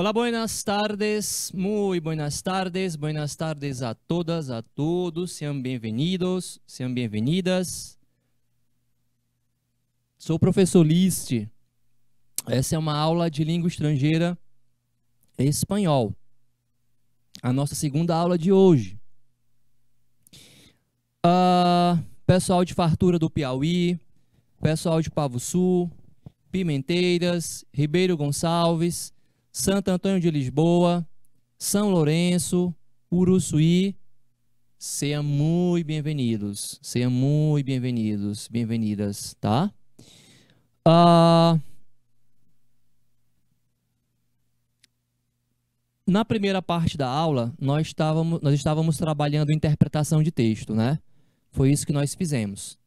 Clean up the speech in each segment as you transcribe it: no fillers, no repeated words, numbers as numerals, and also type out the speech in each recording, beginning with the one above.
Hola, buenas tardes, muy buenas tardes a todas, a todos, sejam bem-vindos, sejam bem-vindas. Sou o professor List. Essa é uma aula de língua estrangeira espanhol. A nossa segunda aula de hoje. Pessoal de Fartura do Piauí, pessoal de Pavo Sul, Pimenteiras, Ribeiro Gonçalves, Santo Antônio de Lisboa, São Lourenço, Uruçuí, sejam muito bem-vindos, bem-vindas, tá? Na primeira parte da aula, nós estávamos trabalhando interpretação de texto, né? Foi isso que nós fizemos.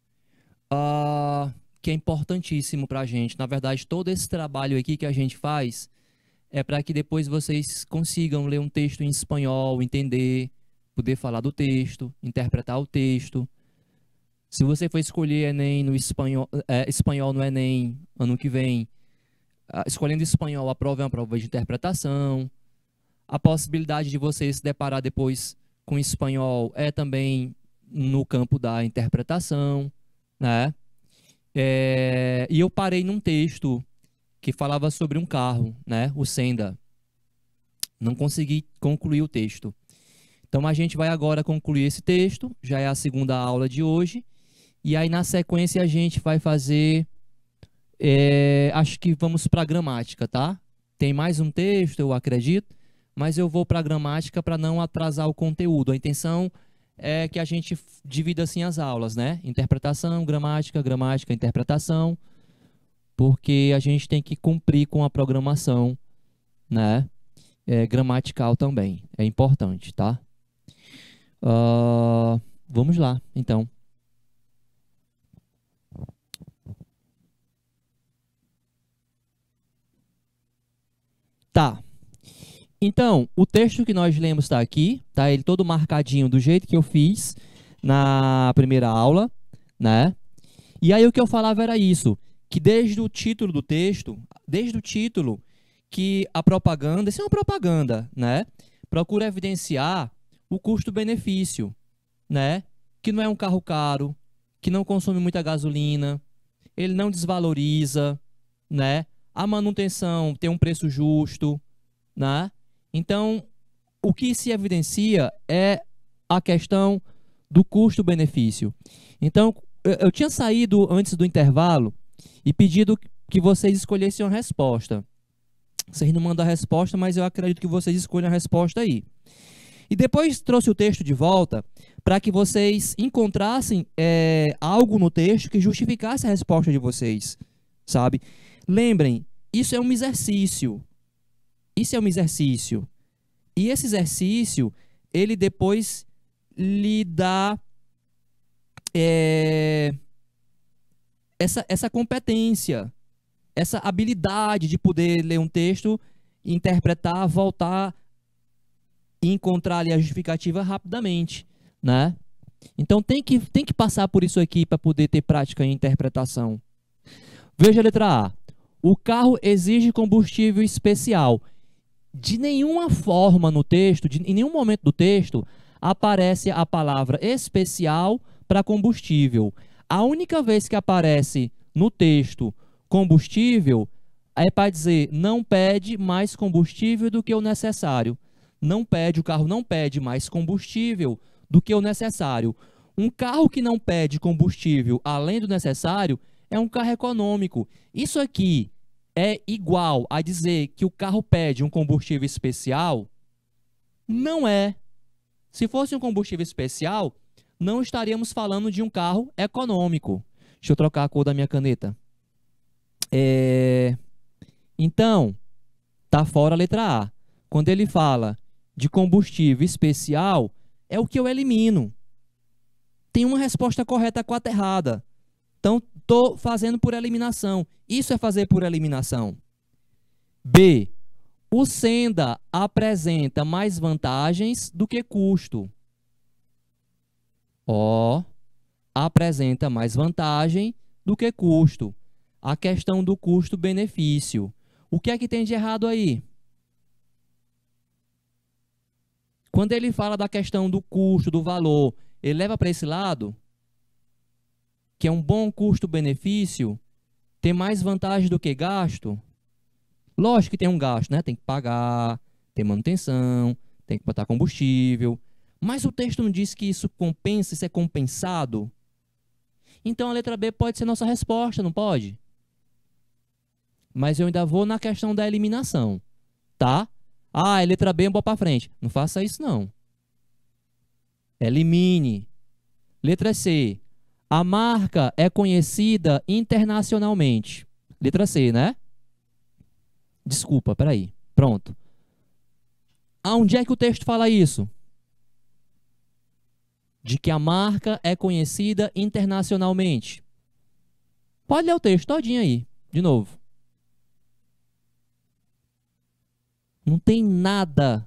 Que é importantíssimo para a gente. Na verdade, todo esse trabalho aqui que a gente faz é para que depois vocês consigam ler um texto em espanhol, entender, poder falar do texto, interpretar o texto. Se você for escolher Enem no espanhol no Enem ano que vem, escolhendo espanhol, a prova é uma prova de interpretação. A possibilidade de você se deparar depois com espanhol é também no campo da interpretação, né? E eu parei num texto que falava sobre um carro, né? O Senda. Não consegui concluir o texto. Então a gente vai agora concluir esse texto, já é a segunda aula de hoje, e aí na sequência a gente vai fazer, acho que vamos para a gramática, tá? Tem mais um texto, eu acredito, mas eu vou para a gramática para não atrasar o conteúdo. A intenção é que a gente divida assim as aulas, né? Interpretação, gramática, gramática, interpretação, porque a gente tem que cumprir com a programação, né? Gramatical também, é importante, tá? Vamos lá, então. Tá. Então, o texto que nós lemos está aqui, tá? Ele todo marcadinho do jeito que eu fiz na primeira aula, né? E aí o que eu falava era isso, que desde o título do texto, desde o título, que a propaganda, isso é uma propaganda, né? Procura evidenciar o custo-benefício, né? Que não é um carro caro, que não consome muita gasolina, ele não desvaloriza, né? A manutenção tem um preço justo, né? Então, o que se evidencia é a questão do custo-benefício. Então, eu tinha saído antes do intervalo e pedido que vocês escolhessem uma resposta. Vocês não mandam a resposta, mas eu acredito que vocês escolham a resposta aí. E depois trouxe o texto de volta para que vocês encontrassem algo no texto que justificasse a resposta de vocês, sabe? Lembrem, isso é um exercício. Isso é um exercício. E esse exercício, ele depois lhe dá essa competência, essa habilidade de poder ler um texto, interpretar, voltar e encontrar ali a justificativa rapidamente, né? Então tem que passar por isso aqui para poder ter prática em interpretação. Veja a letra A. O carro exige combustível especial. De nenhuma forma no texto, em nenhum momento do texto, aparece a palavra especial para combustível. A única vez que aparece no texto combustível é para dizer não pede mais combustível do que o necessário. O carro não pede mais combustível do que o necessário. Um carro que não pede combustível além do necessário é um carro econômico. Isso aqui é igual a dizer que o carro pede um combustível especial? Não é. Se fosse um combustível especial, não estaríamos falando de um carro econômico. Deixa eu trocar a cor da minha caneta. Então, tá fora a letra A. Quando ele fala de combustível especial, é o que eu elimino. Tem uma resposta correta, 4 errada. Então, estou fazendo por eliminação. Isso é fazer por eliminação. B. O Senda apresenta mais vantagens do que custo. Apresenta mais vantagem do que custo. A questão do custo-benefício. O que é que tem de errado aí? Quando ele fala da questão do custo, do valor, ele leva para esse lado, que é um bom custo-benefício, tem mais vantagem do que gasto? Lógico que tem um gasto, né? Tem que pagar, tem manutenção, tem que botar combustível. Mas o texto não diz que isso compensa, isso é compensado? Então a letra B pode ser nossa resposta, não pode? Mas eu ainda vou na questão da eliminação, tá? Ah, a letra B, eu vou para frente. Não faça isso, não. Elimine. Letra C. A marca é conhecida internacionalmente. Letra C, né? Desculpa, peraí. Pronto. Aonde é que o texto fala isso? De que a marca é conhecida internacionalmente. Pode ler o texto todinho aí, de novo. Não tem nada,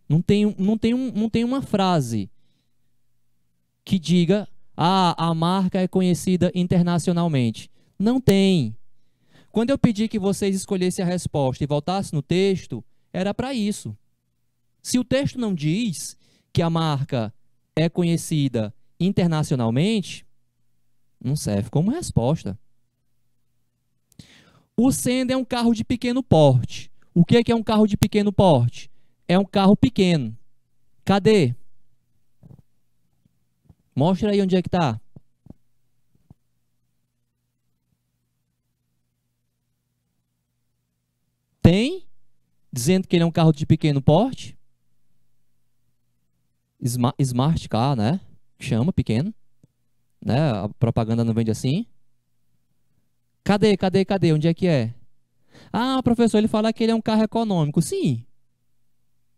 não tem uma frase que diga, ah, a marca é conhecida internacionalmente. Não tem. Quando eu pedi que vocês escolhessem a resposta e voltassem no texto, era para isso. Se o texto não diz que a marca é conhecida internacionalmente, não serve como resposta. O Senda é um carro de pequeno porte. O que é um carro de pequeno porte? É um carro pequeno. Cadê? Mostra aí onde é que está. Tem? Dizendo que ele é um carro de pequeno porte? Smart car, né? Chama pequeno. Né? A propaganda não vende assim. Cadê? Onde é que é? Ah, professor, ele fala que ele é um carro econômico. Sim.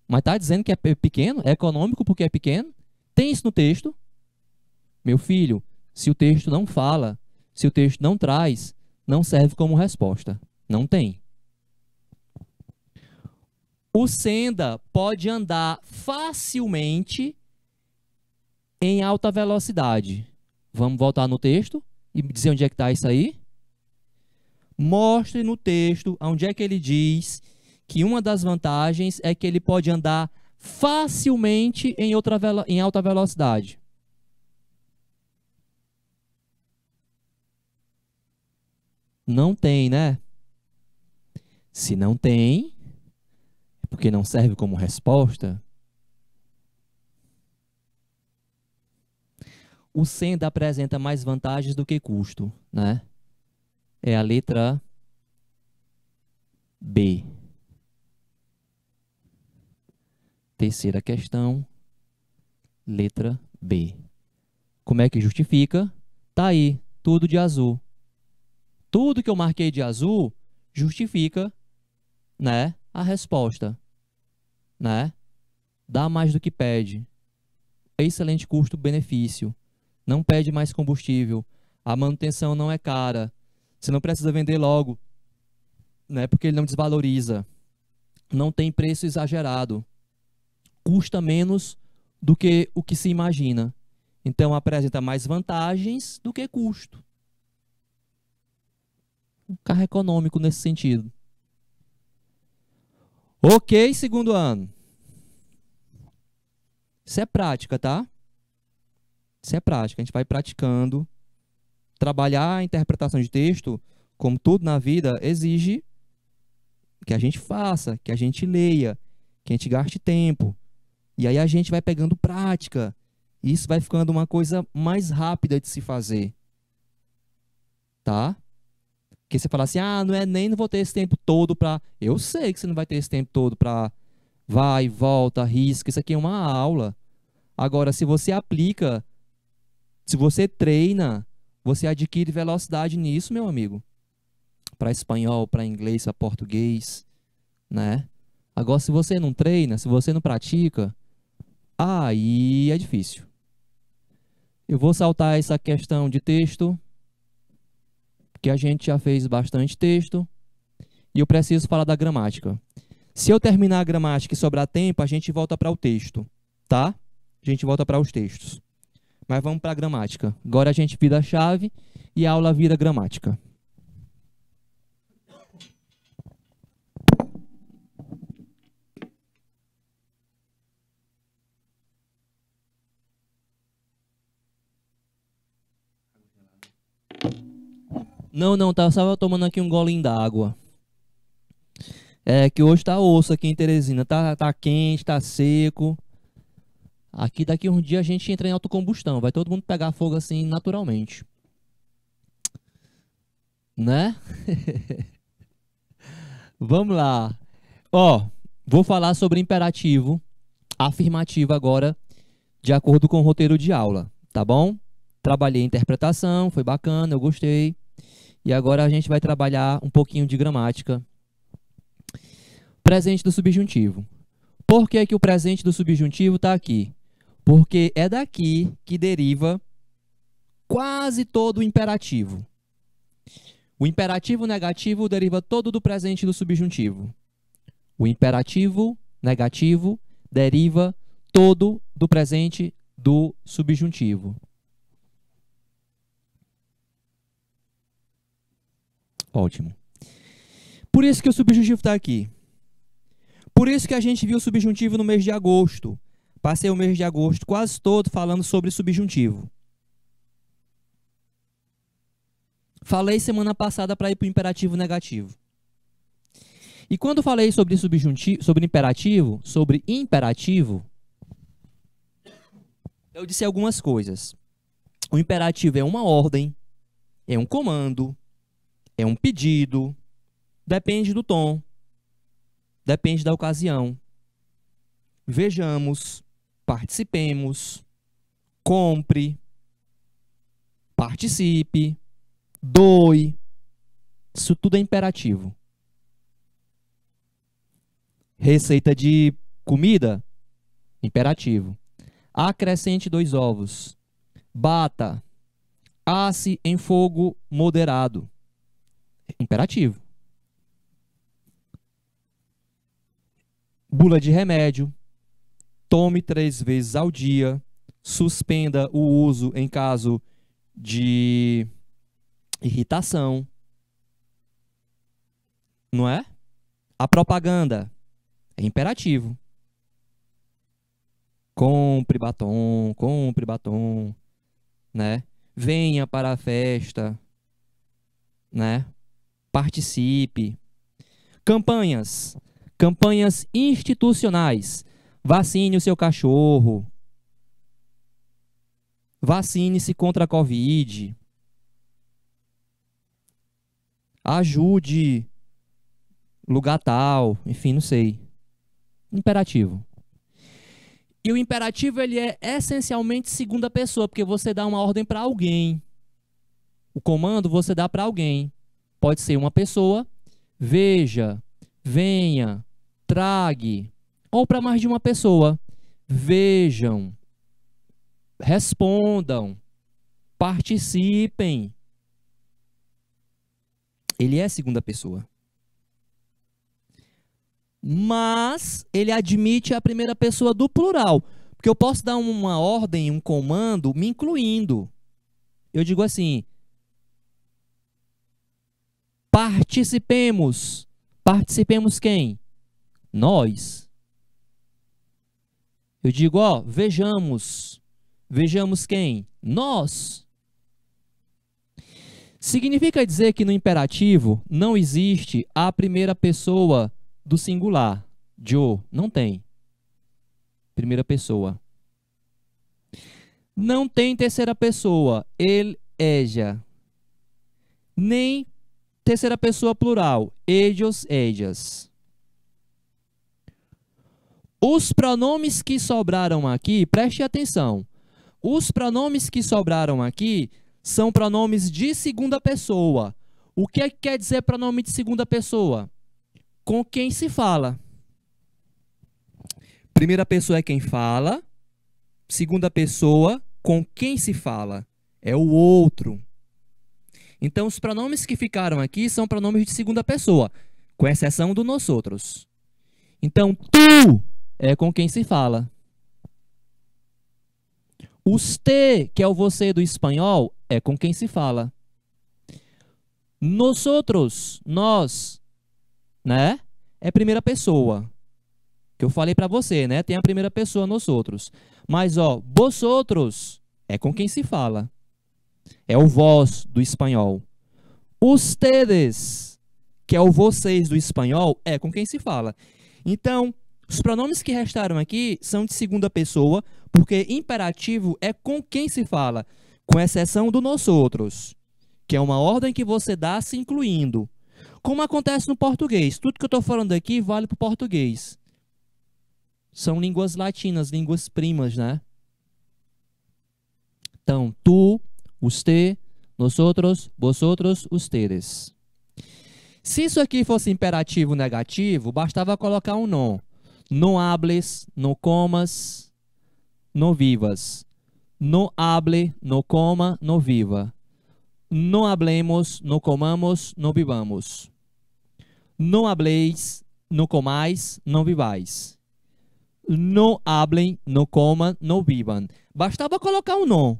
Mas tá dizendo que é pequeno? É econômico porque é pequeno? Tem isso no texto? Meu filho, se o texto não fala, se o texto não traz, não serve como resposta. Não tem. O Senda pode andar facilmente em alta velocidade. Vamos voltar no texto e dizer onde é que está isso aí? Mostre no texto onde é que ele diz que uma das vantagens é que ele pode andar facilmente em alta velocidade. Não tem, né? Se não tem, é porque não serve como resposta. O Senda apresenta mais vantagens do que custo, né? É a letra B. Terceira questão, letra B. Como é que justifica? Tá aí, tudo de azul. Tudo que eu marquei de azul justifica, né, a resposta, né? Dá mais do que pede. Excelente custo-benefício. Não pede mais combustível. A manutenção não é cara. Você não precisa vender logo, né, porque ele não desvaloriza. Não tem preço exagerado. Custa menos do que o que se imagina. Então, apresenta mais vantagens do que custo. Um carro econômico nesse sentido. Ok, segundo ano. Isso é prática, tá? Isso é prática. A gente vai praticando. Trabalhar a interpretação de texto, como tudo na vida, exige que a gente faça, que a gente leia, que a gente gaste tempo. E aí a gente vai pegando prática. E isso vai ficando uma coisa mais rápida de se fazer. Tá? Porque você fala assim, ah, no Enem não vou ter esse tempo todo para... Eu sei que você não vai ter esse tempo todo para vai, volta, risca. Isso aqui é uma aula. Agora, se você aplica, se você treina, você adquire velocidade nisso, meu amigo. Para espanhol, para inglês, para português, né? Agora, se você não treina, se você não pratica, aí é difícil. Eu vou saltar essa questão de texto, porque a gente já fez bastante texto, e eu preciso falar da gramática. Se eu terminar a gramática e sobrar tempo, a gente volta para o texto, tá? A gente volta para os textos. Mas vamos para a gramática. Agora a gente vira a chave e a aula vira gramática. Não, não, tá só tomando aqui um golinho d'água. É que hoje tá osso aqui em Teresina. Tá quente, tá seco. Aqui daqui uns dias a gente entra em autocombustão. Vai todo mundo pegar fogo assim naturalmente. Né? Vamos lá. Ó, vou falar sobre imperativo afirmativo agora, de acordo com o roteiro de aula, tá bom? Trabalhei interpretação, foi bacana, eu gostei. E agora a gente vai trabalhar um pouquinho de gramática. Presente do subjuntivo. Por que que o presente do subjuntivo está aqui? Porque é daqui que deriva quase todo o imperativo. O imperativo negativo deriva todo do presente do subjuntivo. O imperativo negativo deriva todo do presente do subjuntivo. Ótimo. Por isso que o subjuntivo está aqui. Por isso que a gente viu o subjuntivo no mês de agosto. Passei o mês de agosto quase todo falando sobre subjuntivo. Falei semana passada para ir para o imperativo negativo. E quando falei sobre subjuntivo, sobre imperativo, eu disse algumas coisas. O imperativo é uma ordem, é um comando, é um pedido, depende do tom, depende da ocasião. Vejamos, participemos, compre, participe, doe. Isso tudo é imperativo. Receita de comida, imperativo. Acrescente 2 ovos. Bata. Asse em fogo moderado. Imperativo. Bula de remédio. Tome 3 vezes ao dia. Suspenda o uso em caso de irritação. Não é? A propaganda é imperativo. Compre batom, né? Venha para a festa, né? Participe. Campanhas institucionais. Vacine o seu cachorro. Vacine-se contra a Covid. Ajude lugar tal, enfim, não sei. Imperativo. E o imperativo ele é essencialmente segunda pessoa, porque você dá uma ordem para alguém. O comando você dá para alguém. Pode ser uma pessoa, veja, venha, trague, ou para mais de uma pessoa. Vejam, respondam, participem. Ele é segunda pessoa. Mas ele admite a primeira pessoa do plural. Porque eu posso dar uma ordem, um comando, me incluindo. Eu digo assim, participemos. Participemos quem? Nós. Eu digo, ó, vejamos. Vejamos quem? Nós. Significa dizer que no imperativo não existe a primeira pessoa do singular, Joe, não tem. Primeira pessoa. Não tem terceira pessoa, ele, eja. Nem terceira pessoa plural, ellos, ellas. Os pronomes que sobraram aqui, preste atenção. Os pronomes que sobraram aqui são pronomes de segunda pessoa. O que quer dizer pronome de segunda pessoa? Com quem se fala. Primeira pessoa é quem fala. Segunda pessoa, com quem se fala. É o outro. Então, os pronomes que ficaram aqui são pronomes de segunda pessoa, com exceção do nós outros. Então, tu é com quem se fala. Usted, que é o você do espanhol, é com quem se fala. Nosotros, nós, né? É primeira pessoa. Que eu falei para você, né? Tem a primeira pessoa nos outros. Mas, ó, vosotros é com quem se fala. É o vós do espanhol. Ustedes, que é o vocês do espanhol, é com quem se fala. Então, os pronomes que restaram aqui são de segunda pessoa, porque imperativo é com quem se fala, com exceção do nós outros, que é uma ordem que você dá se incluindo. Como acontece no português. Tudo que eu estou falando aqui vale para o português. São línguas latinas, línguas primas, né? Então, tu, usted, nosotros, vosotros, ustedes. Se isso aqui fosse imperativo negativo, bastava colocar um não. No hables, no comas, no vivas. No hable, no coma, no viva. No hablemos, no comamos, no vivamos. No habléis, no comais, no vivais. No hablem, no comam, no vivam. Bastava colocar um não.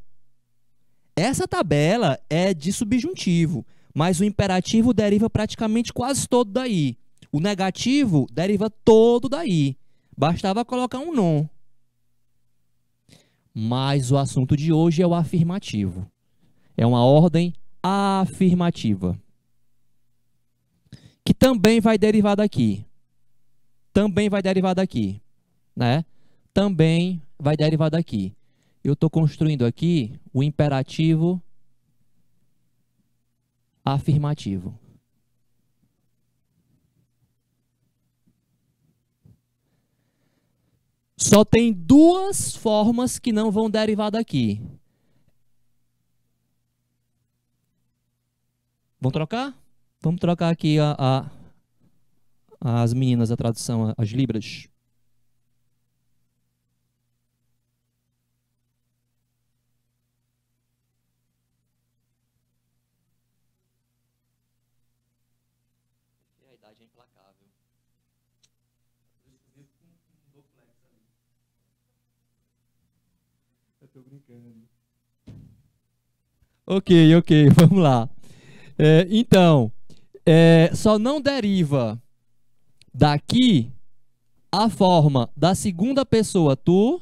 Essa tabela é de subjuntivo, mas o imperativo deriva praticamente quase todo daí. O negativo deriva todo daí. Bastava colocar um não. Mas o assunto de hoje é o afirmativo. É uma ordem afirmativa. Que também vai derivar daqui. Também vai derivar daqui. Né? Também vai derivar daqui. Eu estou construindo aqui o imperativo afirmativo. Só tem duas formas que não vão derivar daqui. Vamos trocar? Vamos trocar aqui as meninas, a tradução, as libras. A idade é implacável. Eu tô brincando. Ok, vamos lá. Então, só não deriva daqui a forma da segunda pessoa tu.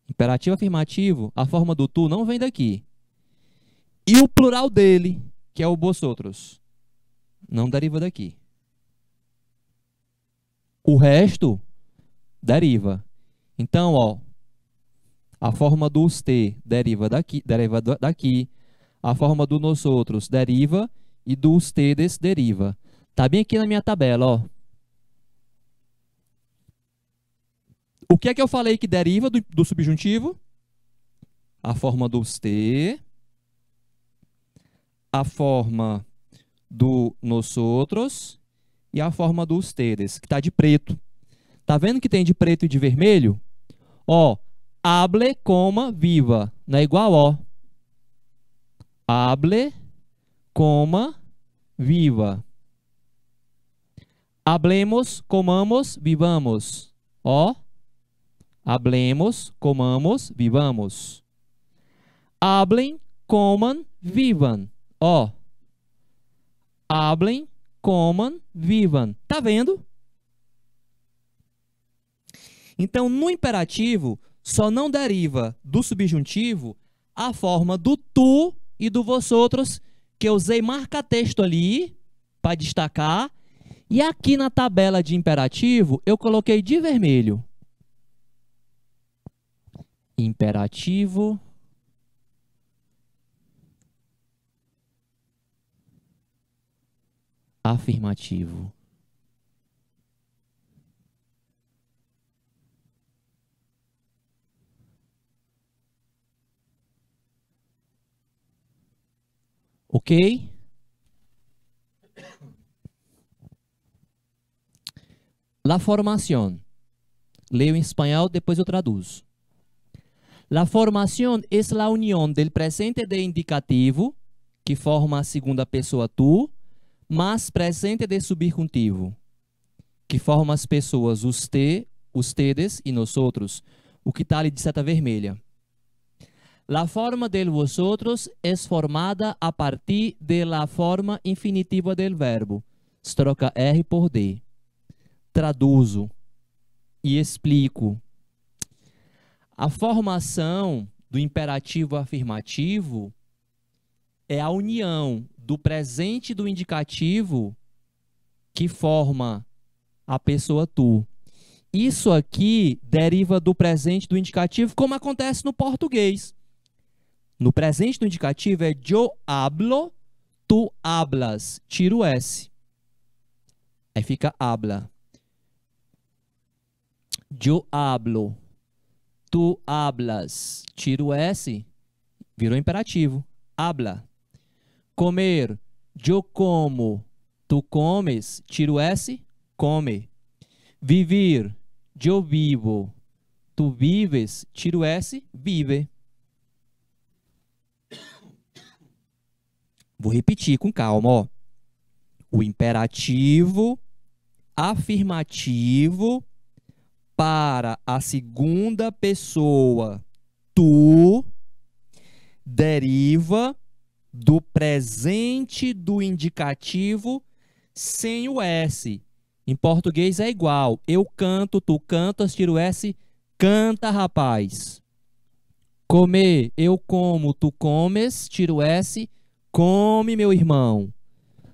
Imperativo afirmativo, a forma do tu não vem daqui. E o plural dele, que é o vosotros, não deriva daqui. O resto deriva. Então, ó, a forma do usted deriva daqui. A forma do nós outros deriva e do ustedes deriva. Tá bem aqui na minha tabela, ó. O que é que eu falei que deriva do subjuntivo? A forma do usted, a forma do nós outros e a forma do ustedes, que tá de preto. Tá vendo que tem de preto e de vermelho? Ó, hable, coma, viva. Não é igual, ó. Hable, coma, viva. Hablemos, comamos, vivamos. Ó. Hablemos, comamos, vivamos. Hablem, comam, vivam. Ó. Hablem, comam, vivam. Tá vendo? Então, no imperativo, só não deriva do subjuntivo a forma do tu e do vosotros, que eu usei marca-texto ali para destacar. E aqui na tabela de imperativo, eu coloquei de vermelho. Imperativo afirmativo. Ok? La formación. Leio em espanhol, depois eu traduzo. La formación es la unión del presente de indicativo, que forma a segunda pessoa tu, mais presente de subjuntivo, que forma as pessoas usted, ustedes e nosotros, o que está ali de seta vermelha. La forma del vosotros es formada a partir de la forma infinitiva del verbo. Se troca R por D. Traduzo e explico. A formação do imperativo afirmativo é a união do presente e do indicativo que forma a pessoa tu. Isso aqui deriva do presente do indicativo, como acontece no português. No presente do indicativo é yo hablo, tu hablas. Tira o S. Aí fica habla. Yo hablo, tu hablas. Tira o S, virou imperativo. Habla. Comer, yo como, tu comes. Tira o S, come. Vivir, yo vivo, tu vives. Tira o S, vive. Vou repetir com calma, ó. O imperativo afirmativo para a segunda pessoa tu deriva do presente do indicativo sem o S. Em português é igual. Eu canto, tu cantas, tira o S, canta, rapaz. Comer, eu como, tu comes, tira o S, come, meu irmão.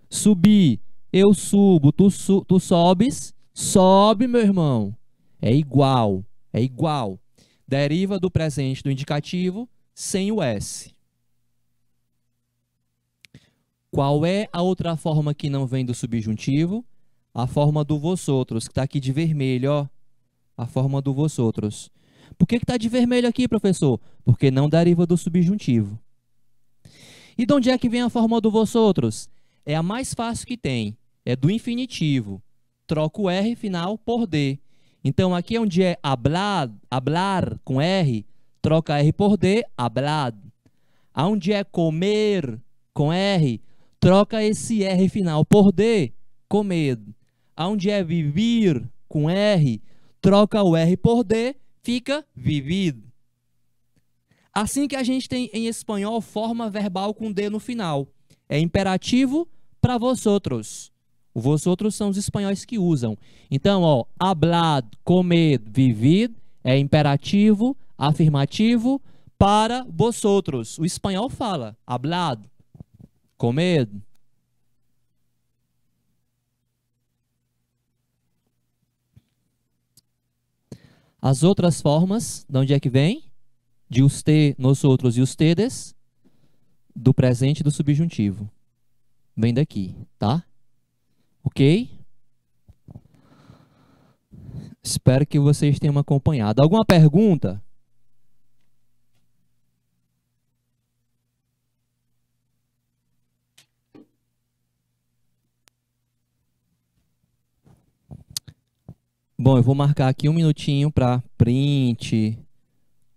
Subir, eu subo, tu sobes, sobe, meu irmão. É igual, é igual. Deriva do presente do indicativo sem o S. Qual é a outra forma que não vem do subjuntivo? A forma do vosotros, que está aqui de vermelho, ó. A forma do vosotros. Por que está de vermelho aqui, professor? Porque não deriva do subjuntivo. E de onde é que vem a forma do vosotros? É a mais fácil que tem. É do infinitivo. Troca o R final por D. Então, aqui onde é hablar, hablar com R, troca R por D, hablad. Onde é comer com R, troca esse R final por D, comed. Onde é vivir com R, troca o R por D, fica vivido. Assim que a gente tem em espanhol forma verbal com D no final. É imperativo para vosotros. Os vosotros são os espanhóis que usam. Então, ó, hablad, comed, vivid é imperativo, afirmativo para vosotros. O espanhol fala hablad, comed. As outras formas, de onde é que vem? De usted, nosotros e ustedes, do presente e do subjuntivo. Vem daqui, tá? Ok? Espero que vocês tenham acompanhado. Alguma pergunta? Bom, eu vou marcar aqui um minutinho para print,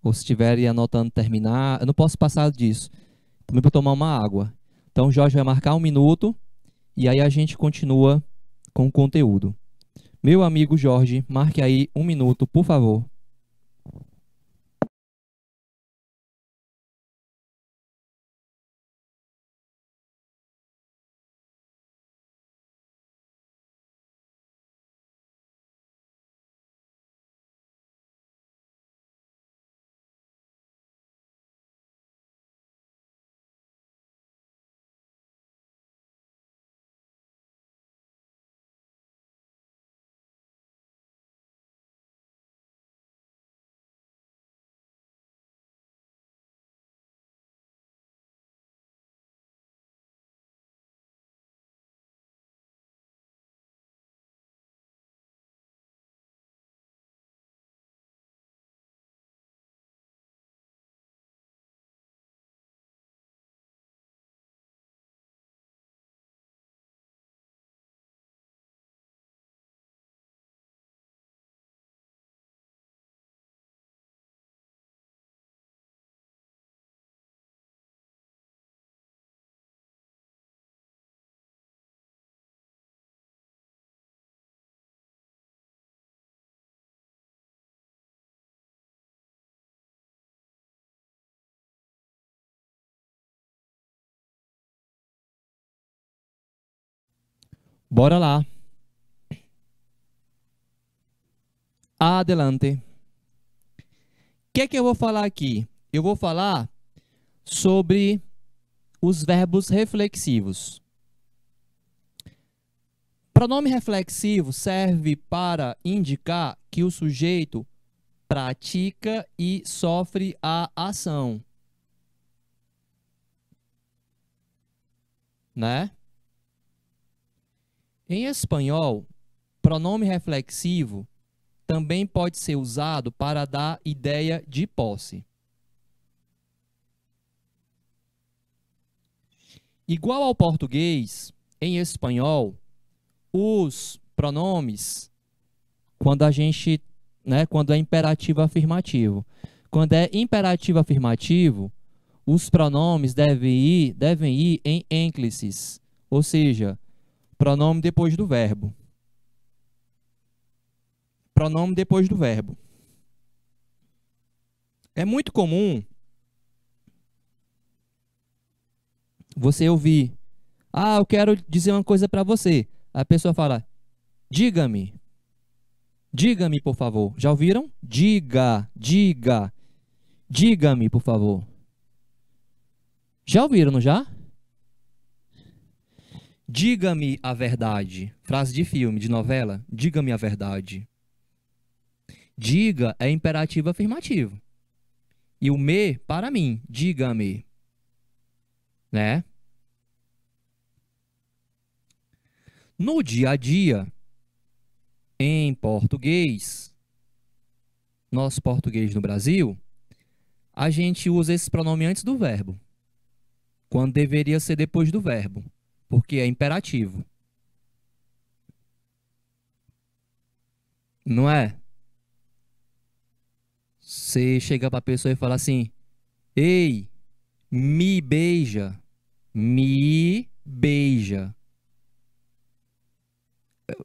ou se estiverem anotando terminar. Eu não posso passar disso. Também para tomar uma água. Então, o Jorge vai marcar um minuto e aí a gente continua com o conteúdo. Meu amigo Jorge, marque aí um minuto, por favor. Bora lá. Adelante. O que é que eu vou falar aqui? Eu vou falar sobre os verbos reflexivos. Pronome reflexivo serve para indicar que o sujeito pratica e sofre a ação, né? Em espanhol, pronome reflexivo também pode ser usado para dar ideia de posse. Igual ao português, em espanhol, os pronomes, quando é imperativo afirmativo. Quando é imperativo afirmativo, os pronomes devem ir em ênclises, ou seja, pronome depois do verbo. Pronome depois do verbo. É muito comum você ouvir: ah, eu quero dizer uma coisa para você. A pessoa fala: diga-me. Diga-me, por favor. Já ouviram? Diga, diga. Diga-me, por favor. Já ouviram, não já? Diga-me a verdade. Frase de filme, de novela. Diga-me a verdade. Diga é imperativo afirmativo. E o me, para mim. Diga-me. Né? No dia a dia, em português, nosso português no Brasil, a gente usa esse pronome antes do verbo, quando deveria ser depois do verbo, porque é imperativo. Não é? Você chega para a pessoa e fala assim: ei, me beija. Me beija.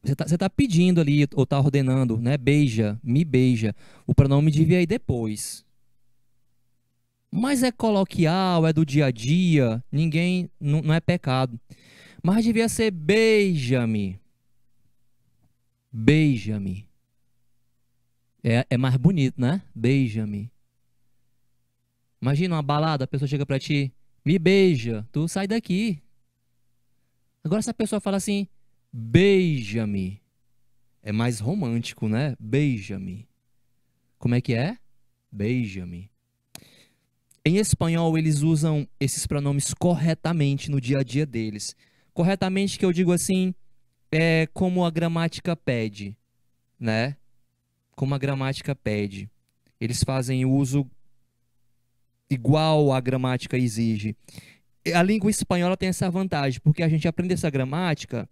Você tá pedindo ali, ou tá ordenando, né? Beija, me beija. O pronome devia ir depois. Mas é coloquial, é do dia a dia, ninguém, não é pecado. Mas devia ser beija-me. Beija-me. É mais bonito, né? Beija-me. Imagina uma balada, a pessoa chega pra ti: me beija, tu sai daqui. Agora se a pessoa fala assim: beija-me, é mais romântico, né? Beija-me. Como é que é? Beija-me. Em espanhol, eles usam esses pronomes corretamente no dia a dia deles. Corretamente, que eu digo assim, é como a gramática pede, né? Como a gramática pede. Eles fazem uso igual a gramática exige. A língua espanhola tem essa vantagem, porque a gente aprende essa gramática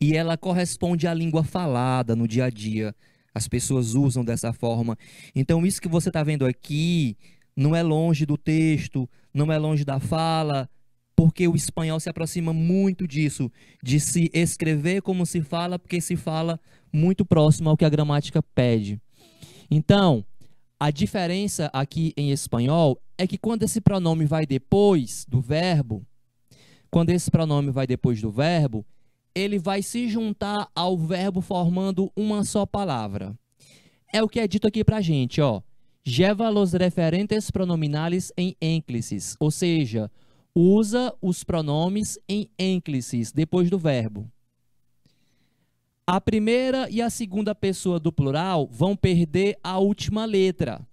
e ela corresponde à língua falada no dia a dia. As pessoas usam dessa forma. Então, isso que você está vendo aqui não é longe do texto, não é longe da fala, porque o espanhol se aproxima muito disso, de se escrever como se fala, porque se fala muito próximo ao que a gramática pede. Então, a diferença aqui em espanhol é que quando esse pronome vai depois do verbo, ele vai se juntar ao verbo formando uma só palavra. É o que é dito aqui pra gente, ó. Lleva los referentes pronominales em ênclises, ou seja, usa os pronomes em ênclises depois do verbo. A primeira e a segunda pessoa do plural vão perder a última letra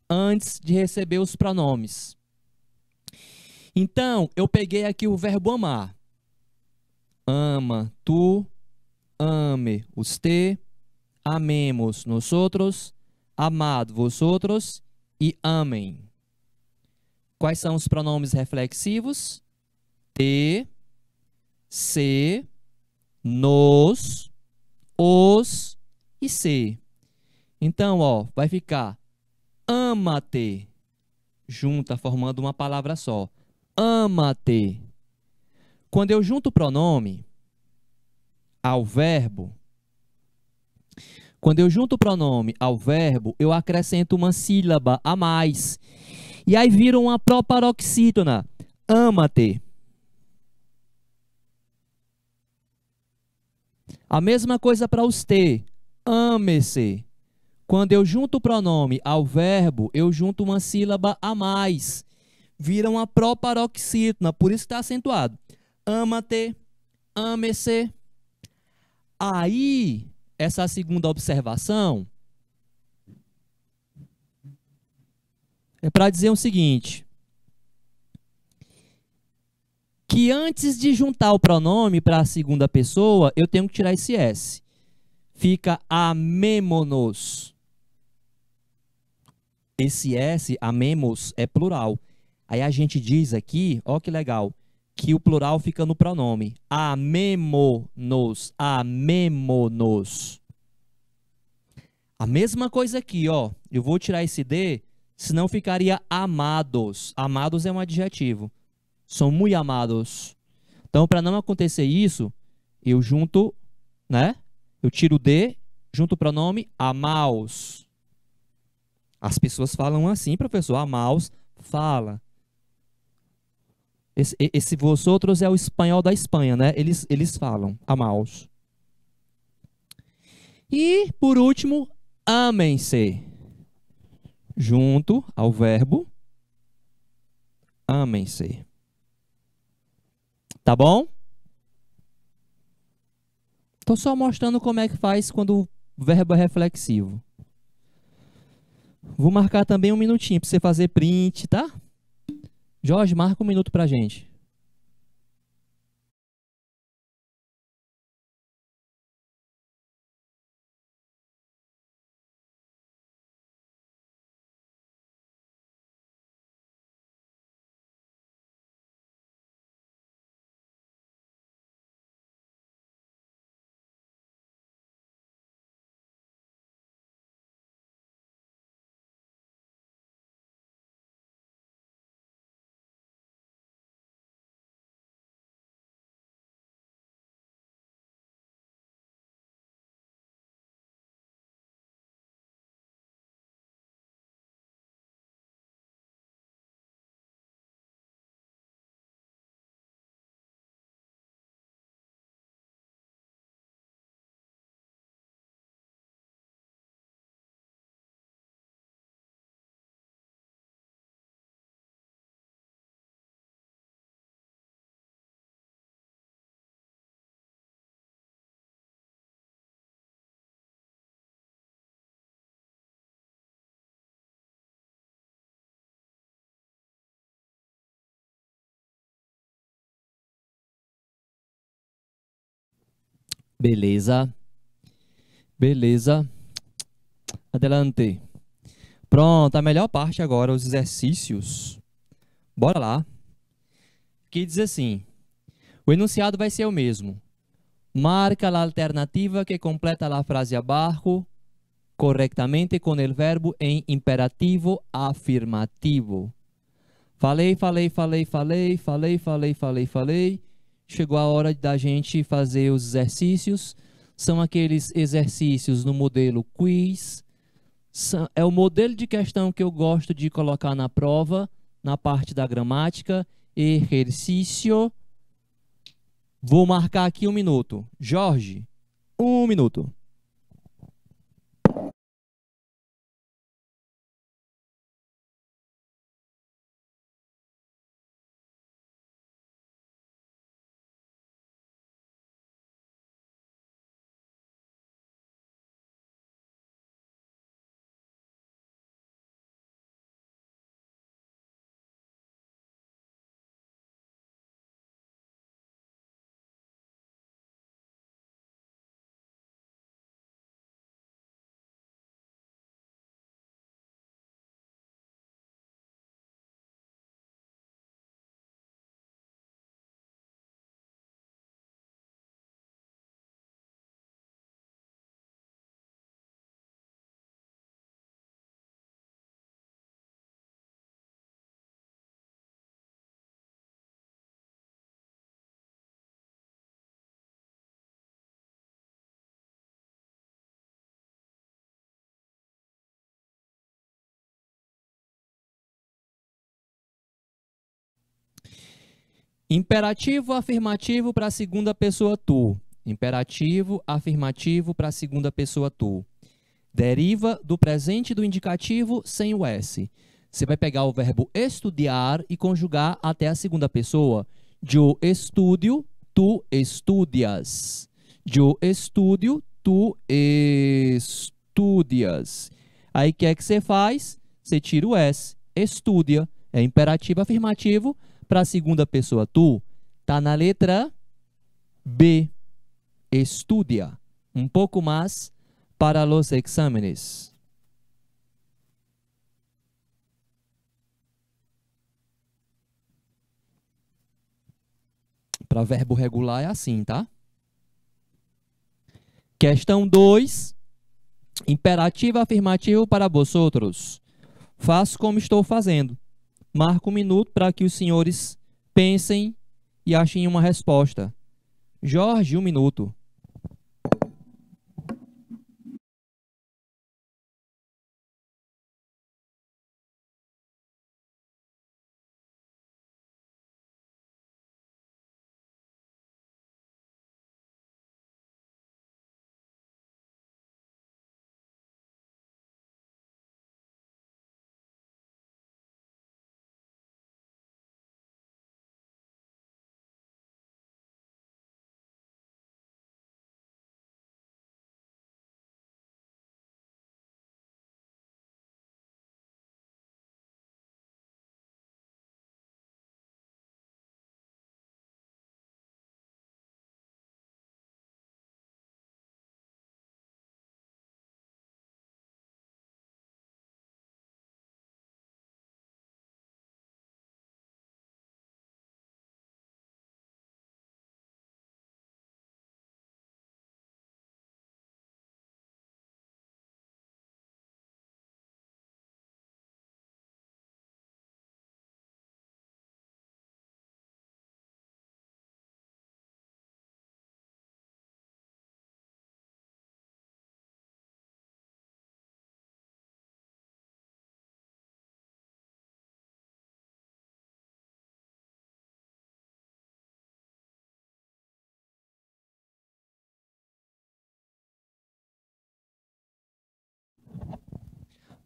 antes de receber os pronomes. Então, eu peguei aqui o verbo amar. Ama, tu, ame, usted, amemos, nosotros, amado, vosotros e amem. Quais são os pronomes reflexivos? Te, se, nos, os e se. Então, ó, vai ficar ama-te, junta, formando uma palavra só. Ama-te. Quando eu junto o pronome ao verbo, eu acrescento uma sílaba a mais. E aí vira uma proparoxítona. Ama-te. A mesma coisa para os te. Ame-se. Quando eu junto o pronome ao verbo, eu junto uma sílaba a mais. vira uma proparoxítona, por isso que está acentuado. Ama-te, ame-se. Aí, essa segunda observação é para dizer o seguinte, que antes de juntar o pronome para a segunda pessoa, eu tenho que tirar esse S. Fica amémonos. Esse S, amemos, é plural. Aí a gente diz aqui, ó que legal, que o plural fica no pronome. Amémonos, amémonos. A mesma coisa aqui, ó. Eu vou tirar esse D, senão ficaria amados. Amados é um adjetivo. São muito amados. Então, para não acontecer isso, eu junto, né? Eu tiro o D, junto o pronome amaos. As pessoas falam assim, professor. Amaos fala. Esse vosotros é o espanhol da Espanha, né? Eles falam amaos. E, por último, amem-se. Junto ao verbo amem-se. Tá bom? Estou só mostrando como é que faz quando o verbo é reflexivo. Vou marcar também um minutinho para você fazer print, tá? Jorge, marca um minuto para a gente. Beleza. Beleza. Adelante. Pronto, a melhor parte agora, os exercícios. Bora lá. Que diz assim, o enunciado vai ser o mesmo. Marca a alternativa que completa a frase abaixo correctamente com o verbo em imperativo afirmativo. Falei. Chegou a hora da gente fazer os exercícios. São aqueles exercícios no modelo quiz. É o modelo de questão que eu gosto de colocar na prova, na parte da gramática. Exercício. Vou marcar aqui um minuto. Jorge, um minuto. Imperativo afirmativo para a segunda pessoa tu. Imperativo afirmativo para a segunda pessoa tu. Deriva do presente do indicativo sem o S. Você vai pegar o verbo estudar e conjugar até a segunda pessoa. Eu estudio, tu estudias. Eu estudio, tu estudias. Aí o que é que você faz? Você tira o S. Estudia. É imperativo afirmativo para a segunda pessoa. Tu. Tá na letra B. Estudia. Um pouco mais para los exámenes. Para verbo regular é assim, tá? Questão 2. Imperativo afirmativo para vosotros. Faço como estou fazendo. Marco um minuto para que os senhores pensem e achem uma resposta. Jorge, um minuto.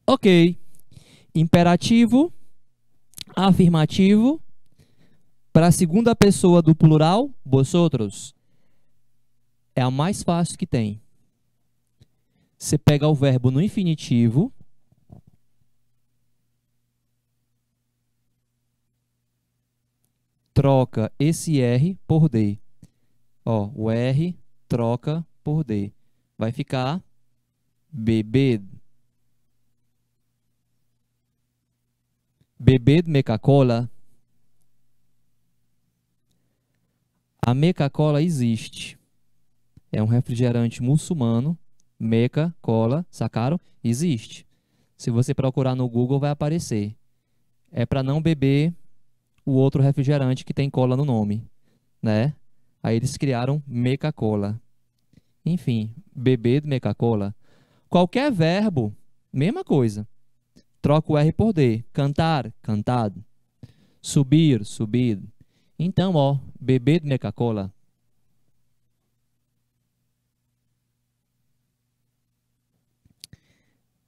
Ok. Imperativo afirmativo para a segunda pessoa do plural, vosotros. É a mais fácil que tem. Você pega o verbo no infinitivo, troca esse R por D. Ó, o R troca por D. Vai ficar bebed. Bebed Meca-Cola. A Meca-Cola existe. É um refrigerante muçulmano. Meca-Cola, sacaram? Existe. Se você procurar no Google, vai aparecer. É para não beber o outro refrigerante que tem cola no nome, né? Aí eles criaram Meca-Cola. Enfim, beber Meca-Cola. Qualquer verbo, mesma coisa. Troca o R por D. Cantar, cantado. Subir, subido. Então, ó, beber Meca-Cola.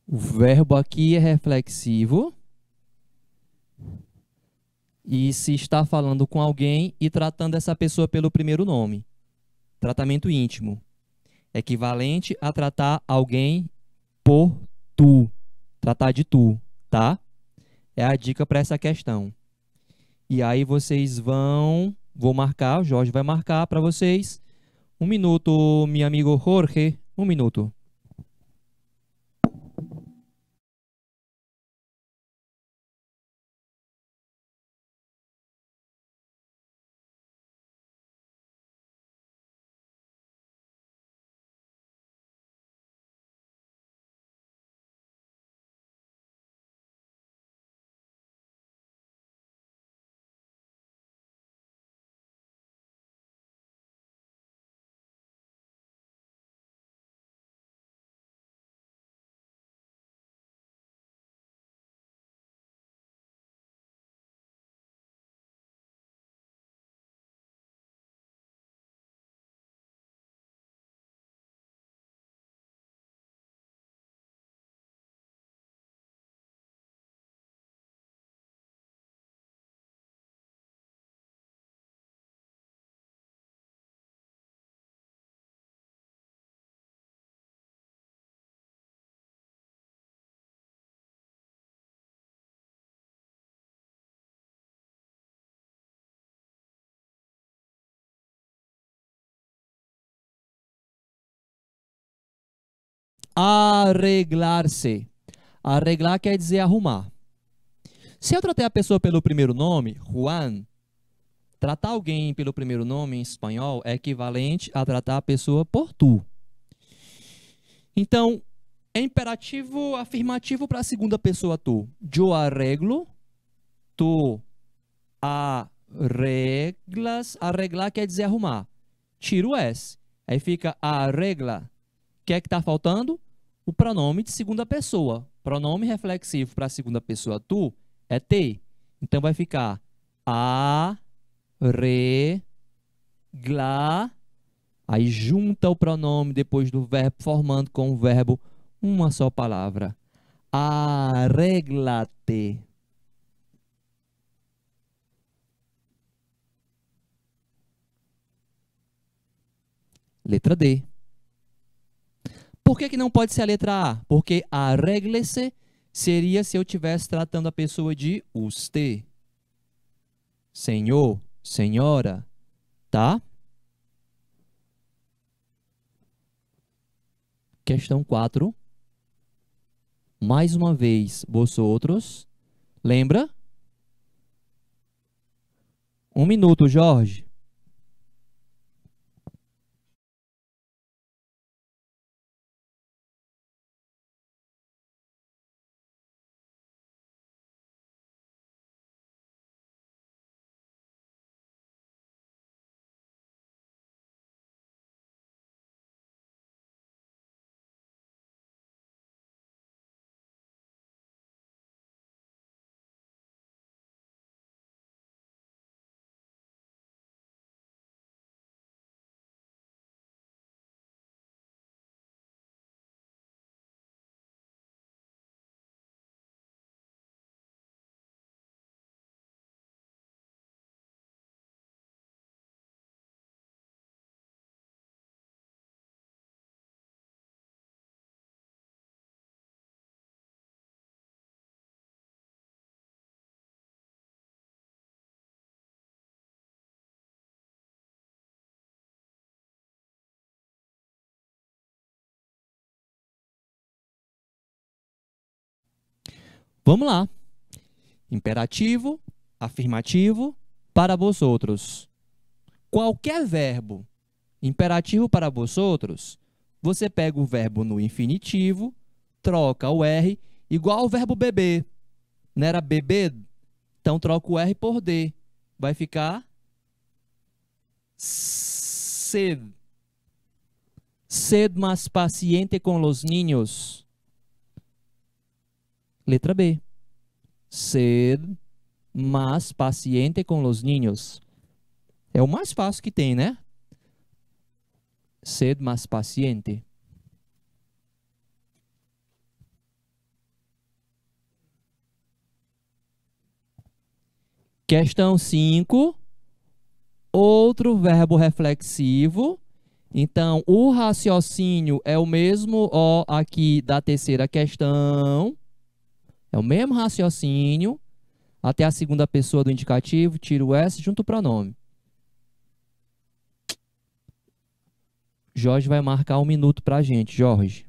O verbo aqui é reflexivo e se está falando com alguém e tratando essa pessoa pelo primeiro nome. Tratamento íntimo. Equivalente a tratar alguém por tu. Tratar de tu, tá? É a dica para essa questão. E aí vocês vou marcar, o Jorge vai marcar para vocês. Um minuto, meu amigo Jorge. Um minuto. Arreglar-se. Arreglar quer dizer arrumar. Se eu tratei a pessoa pelo primeiro nome, Juan, tratar alguém pelo primeiro nome em espanhol é equivalente a tratar a pessoa por tu. Então, é imperativo afirmativo para a segunda pessoa tu. Eu arreglo, tu arreglas. Arreglar quer dizer arrumar. Tira o S. Aí fica arregla. O que é que está faltando? O pronome de segunda pessoa. Pronome reflexivo para a segunda pessoa tu é te. Então vai ficar arreglar. Aí junta o pronome depois do verbo, formando com o verbo uma só palavra. Arréglate. Letra D. Por que não pode ser a letra A? Porque arrégle-se seria se eu estivesse tratando a pessoa de usted. Senhor, senhora, tá? Questão 4. Mais uma vez, vosotros. Lembra? 1 minuto, Jorge. Vamos lá. Imperativo, afirmativo, para vosotros. Qualquer verbo imperativo para vosotros, você pega o verbo no infinitivo, troca o R, igual ao verbo beber. Não era beber? Então troca o R por D. Vai ficar sed. Sed más paciente con los niños. Letra B. Sed más paciente con los niños. É o mais fácil que tem, né? Sed más paciente. Questão 5. Outro verbo reflexivo. Então, o raciocínio é o mesmo ó, aqui da terceira questão. É o mesmo raciocínio. Até a segunda pessoa do indicativo, tira o S, junto o pronome. Jorge vai marcar 1 minuto para a gente, Jorge.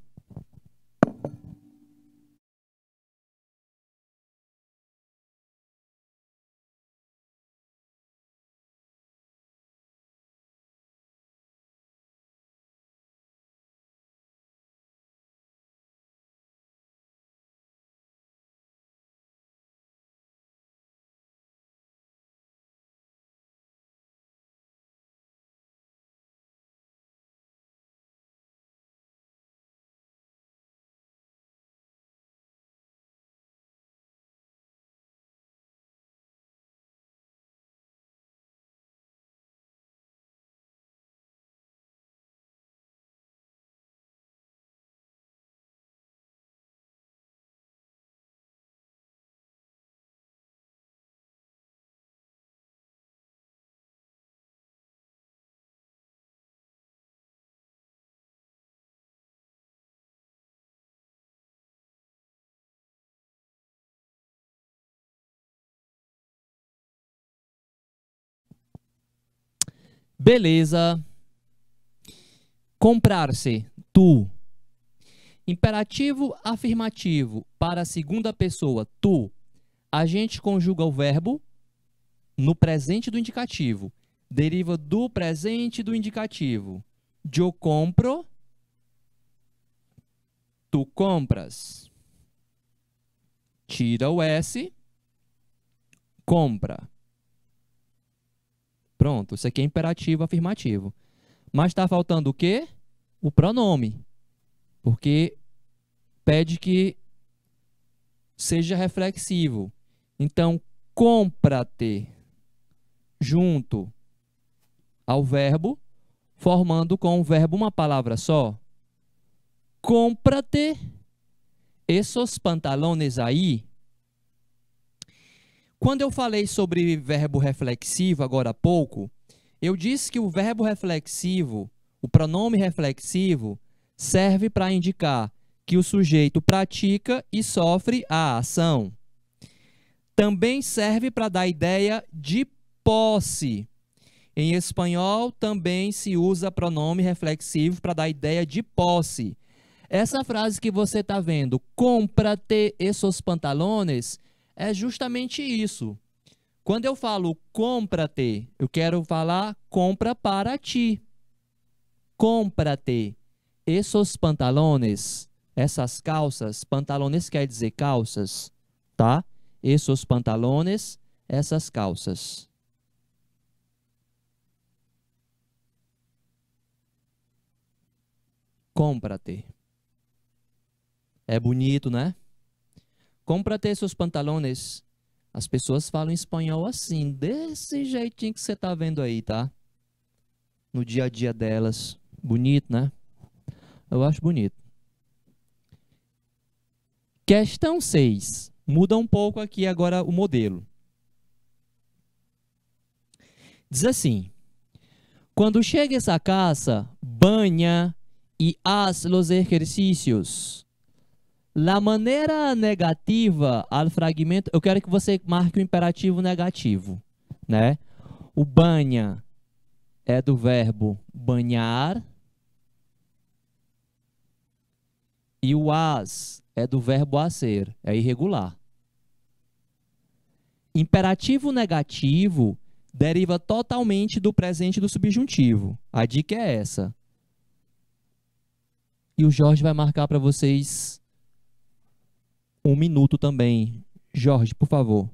Beleza. Comprar-se, tu. Imperativo afirmativo para a segunda pessoa, tu. A gente conjuga o verbo no presente do indicativo. Deriva do presente do indicativo. Eu compro, tu compras. Tira o S, compra. Pronto, isso aqui é imperativo afirmativo. Mas está faltando o quê? O pronome. Porque pede que seja reflexivo. Então, compra-te junto ao verbo, formando com o verbo uma palavra só. Compra-te esos pantalones aí. Quando eu falei sobre verbo reflexivo agora há pouco, eu disse que o verbo reflexivo, o pronome reflexivo, serve para indicar que o sujeito pratica e sofre a ação. Também serve para dar ideia de posse. Em espanhol, também se usa pronome reflexivo para dar ideia de posse. Essa frase que você está vendo, compra-te esos pantalones, é justamente isso. Quando eu falo compra-te, eu quero falar compra para ti. Compra-te esos pantalones, essas calças, pantalones quer dizer calças, tá? Esos pantalones, essas calças. Compra-te. É bonito, né? Compra-te seus pantalones. As pessoas falam espanhol assim, desse jeitinho que você tá vendo aí, tá? No dia a dia delas. Bonito, né? Eu acho bonito. Questão 6. Muda um pouco aqui agora o modelo. Diz assim: quando chegues a casa, banha e haz los ejercicios. La maneira negativa ao fragmento, eu quero que você marque o imperativo negativo, né? O banha é do verbo banhar e o as é do verbo hacer, é irregular. Imperativo negativo deriva totalmente do presente do subjuntivo. A dica é essa. E o Jorge vai marcar para vocês 1 minuto também. Jorge, por favor.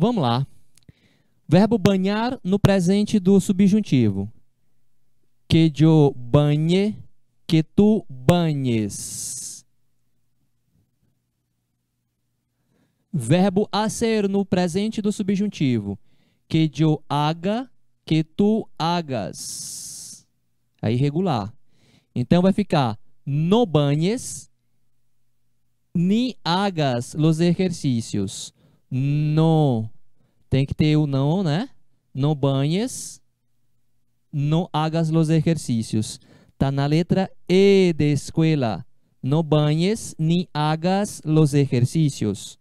Vamos lá. Verbo banhar no presente do subjuntivo. Que eu banhe, que tu banhes. Verbo hacer no presente do subjuntivo. Que eu haga, que tu hagas. É irregular. Então vai ficar no banhes, ni hagas los ejercicios. No. Tem que ter o não, né? No banhes, no hagas los ejercicios. Tá na letra E de escuela. No banhes ni hagas los ejercicios.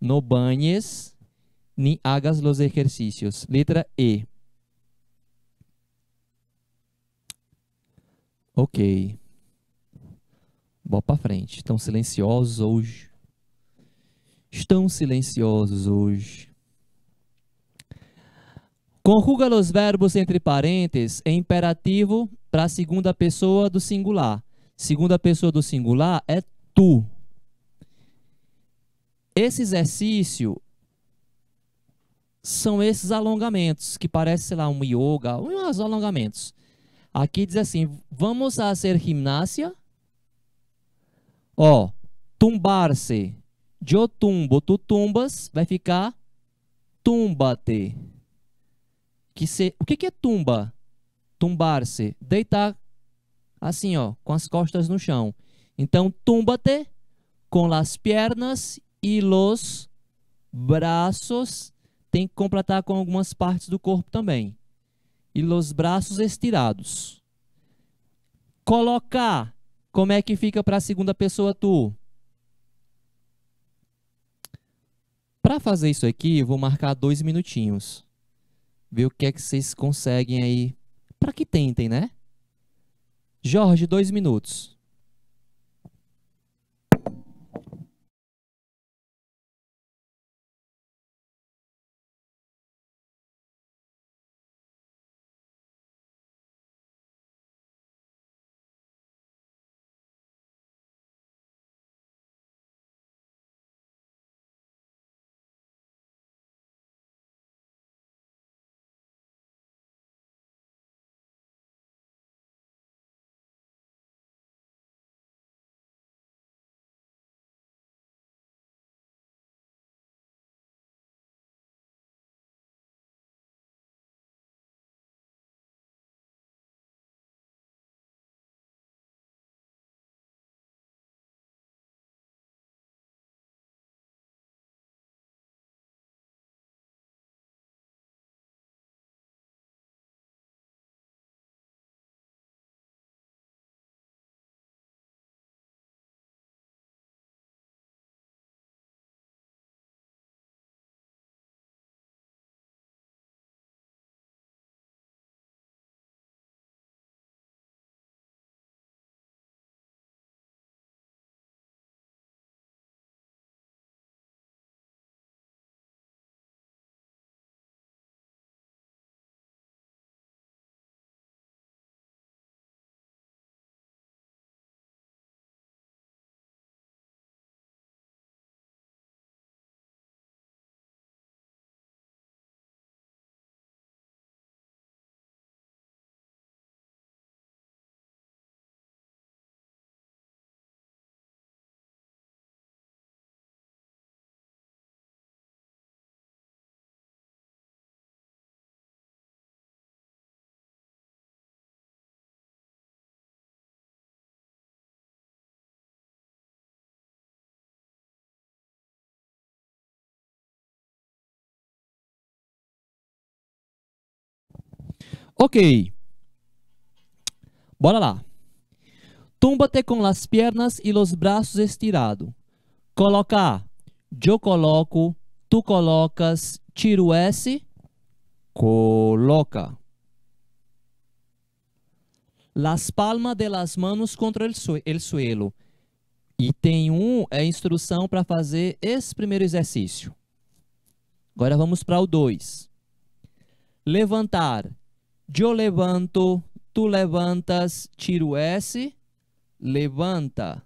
No banhes ni hagas los ejercicios. Letra E. Ok. Bola pra frente. Estão silenciosos hoje. Estão silenciosos hoje. Conjuga os verbos entre parênteses em imperativo para a segunda pessoa do singular. Segunda pessoa do singular é tu. Esse exercício são esses alongamentos, que parece, sei lá, um yoga, uns alongamentos. Aqui diz assim, vamos fazer ginástica. Ó, tumbar-se. Eu tumbo, tu tumbas, vai ficar tumba-te. O que é tumba? Tumbar-se. Deitar assim, ó, com as costas no chão. Então, tumba-te com as pernas e os braços. Tem que completar com algumas partes do corpo também. E os braços estirados. Colocar. Como é que fica para a segunda pessoa tu? Para fazer isso aqui, eu vou marcar 2 minutinhos. Ver o que é que vocês conseguem aí. Para que tentem, né? Jorge, 2 minutos. Ok. Bora lá. Túmbate com as pernas e os braços estirados. Colocar. Eu coloco. Tu colocas. Tiro S. Coloca. Las palmas de las manos contra el suelo. Item 1 é a instrução para fazer esse primeiro exercício. Agora vamos para o 2. Levantar. Eu levanto. Tu levantas. Tiro S. Levanta.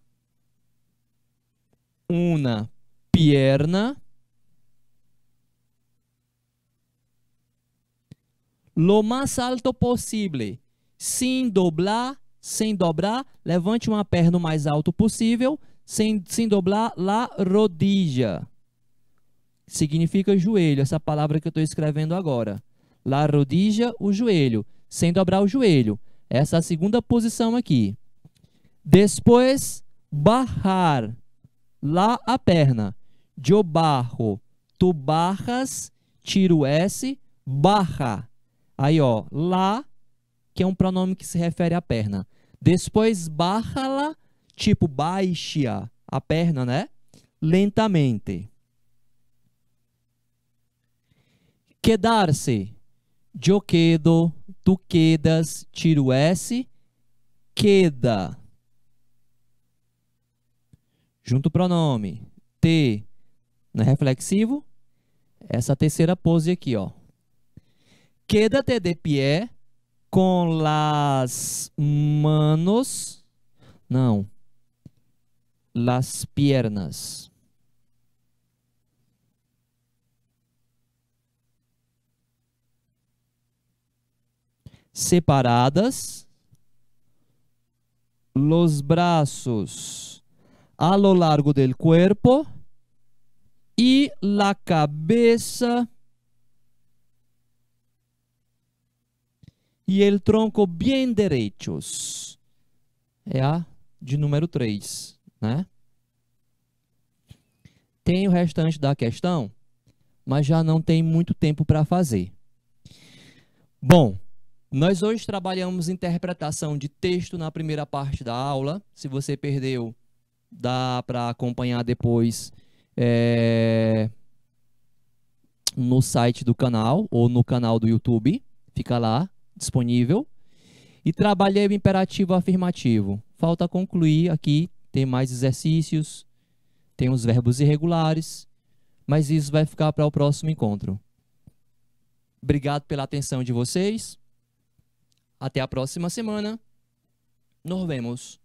Una pierna. Lo mais alto possível. Sem dobrar, levante uma perna o mais alto possível, sem dobrar la rodilla. Significa joelho, essa palavra que eu estou escrevendo agora. La rodilla, o joelho, sem dobrar o joelho. Essa é a segunda posição aqui. Depois, barrar, lá a perna. Eu barro, tu barras, tiro S, barra. Aí, ó, lá, que é um pronome que se refere à perna. Depois, barra-la, tipo baixa a perna, né? Lentamente. Quedar-se. Eu quedo, tu quedas, tiro S, queda. Junto o pronome. Te. Não é reflexivo? Essa terceira pose aqui, ó. Quédate de pie com las manos. Não. Las piernas separadas, los brazos a lo largo del cuerpo y la cabeza y el tronco bien derechos. É a de número 3, né? Tem o restante da questão, mas já não tem muito tempo para fazer. Bom, nós hoje trabalhamos interpretação de texto na primeira parte da aula. Se você perdeu, dá para acompanhar depois no site do canal ou no canal do YouTube. Fica lá, disponível. E trabalhei o imperativo afirmativo. Falta concluir aqui, tem mais exercícios, tem os verbos irregulares, mas isso vai ficar para o próximo encontro. Obrigado pela atenção de vocês. Até a próxima semana. Nos vemos.